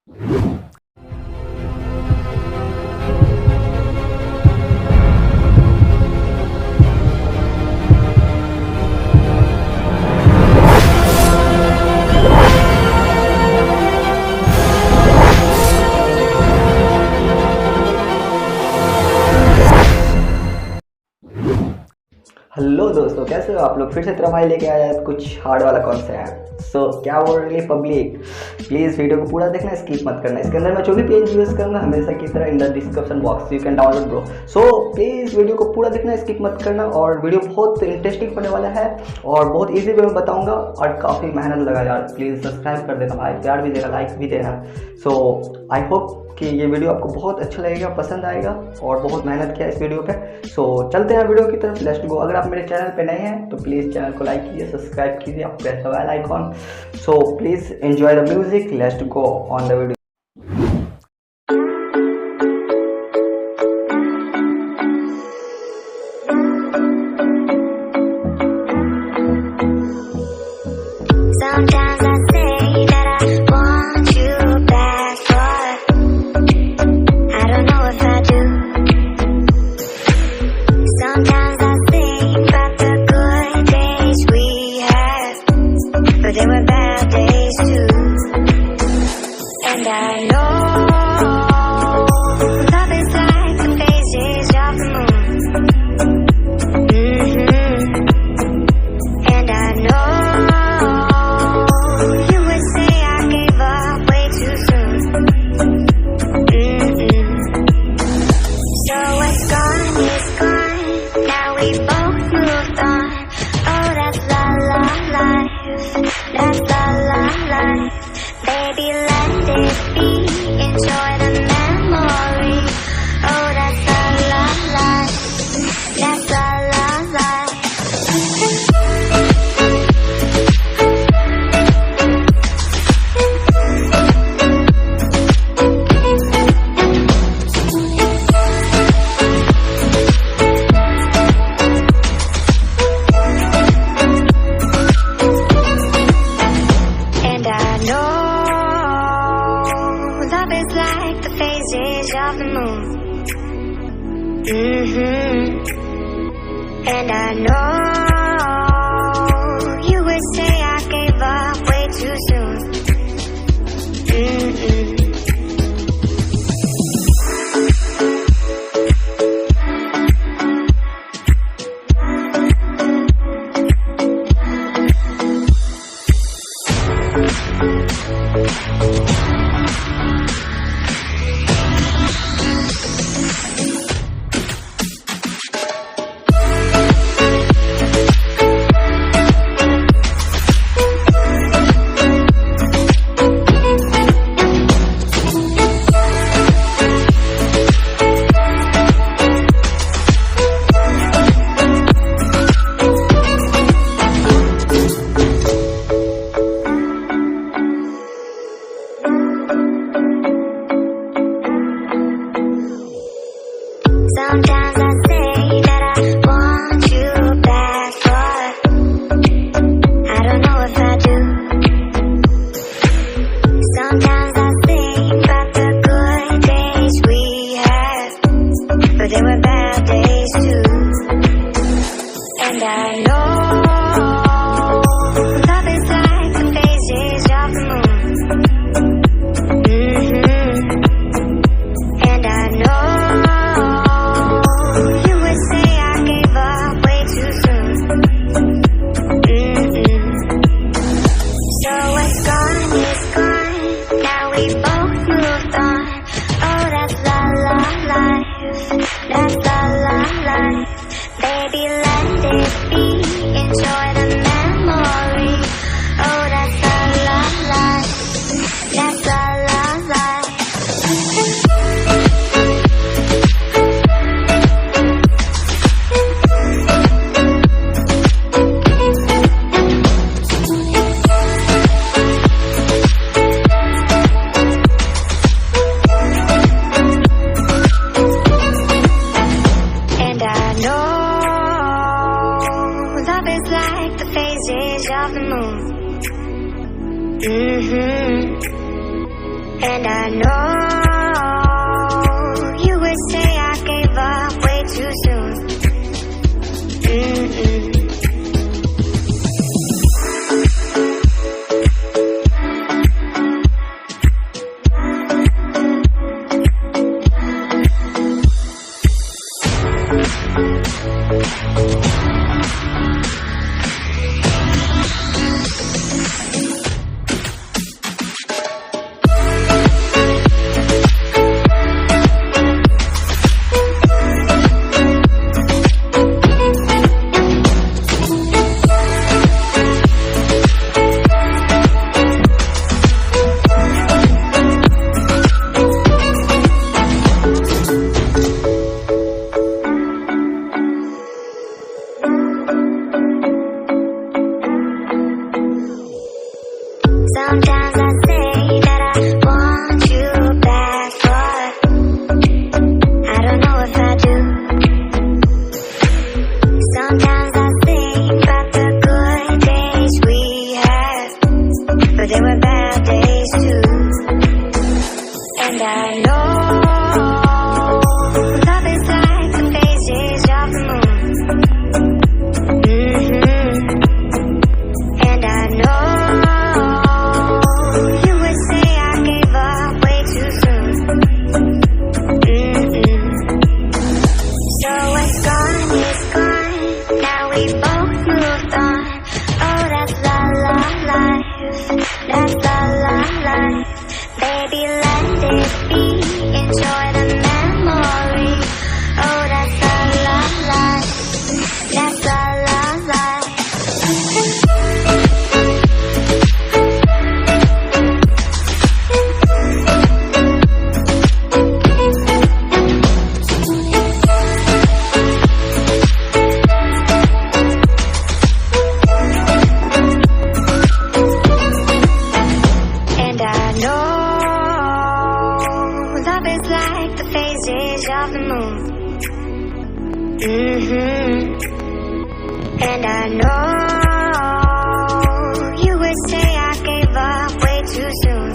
Hello दोस्तों, कैसे हो आप लोग। फिर से तेरा भाई लेके आया है कुछ हार्ड वाला कॉन्सेप्ट। क्या बोल रही है पब्लिक, प्लीज़ वीडियो को पूरा देखना, स्किप मत करना। इसके अंदर मैं जो भी पेज यूज़ करूँगा हमेशा की तरह in the description box you can download bro. Please video को पूरा देखना, स्किप मत करना। और वीडियो बहुत इंटरेस्टिंग होने वाला है और बहुत ईजी वे में बताऊँगा और काफ़ी मेहनत लगा यार। प्लीज़ सब्सक्राइब कर देना भाई, प्यार भी देना, लाइक भी देना। आई होप कि ये वीडियो आपको बहुत अच्छा लगेगा, पसंद आएगा और बहुत मेहनत किया इस वीडियो पे। चलते हैं वीडियो की तरफ, लेट्स गो। अगर आप मेरे चैनल पे नए हैं तो प्लीज़ चैनल को लाइक कीजिए, सब्सक्राइब कीजिए, आप press the bell icon. Please enjoy the music, let's go on the video. Sometimes I say that I want you back, but I don't know if I do. Sometimes I think about the good days we had, but they were bad days too. And I know love is like the phases of the moon. And I know that's la la life. Baby, let it be. Enjoy the memory. Oh, that's la la life. That's la la life. Like the phases of the moon. And I know you would say I gave up way too soon. Sometimes I say that I want you back, but I don't know if I do. Sometimes I think about the good days we had, but they were bad days too. And I know love is like the phases of the moon. And I know that's la la life. Baby, let it be. Enjoy the memory. Oh, that's la la life. That's la la life. Love is like And I know you would say I gave up way too soon. Sometimes I say that I want you back, but I don't know if I do. Sometimes I think about the good days we had, but there were bad days too. And I know love is like the phases of the moon. And I know that's la la life. Baby, let it be. Enjoy the memory. Oh, that's la la life. That's la la life. Love is like the phases of the moon. And I know you would say I gave up way too soon.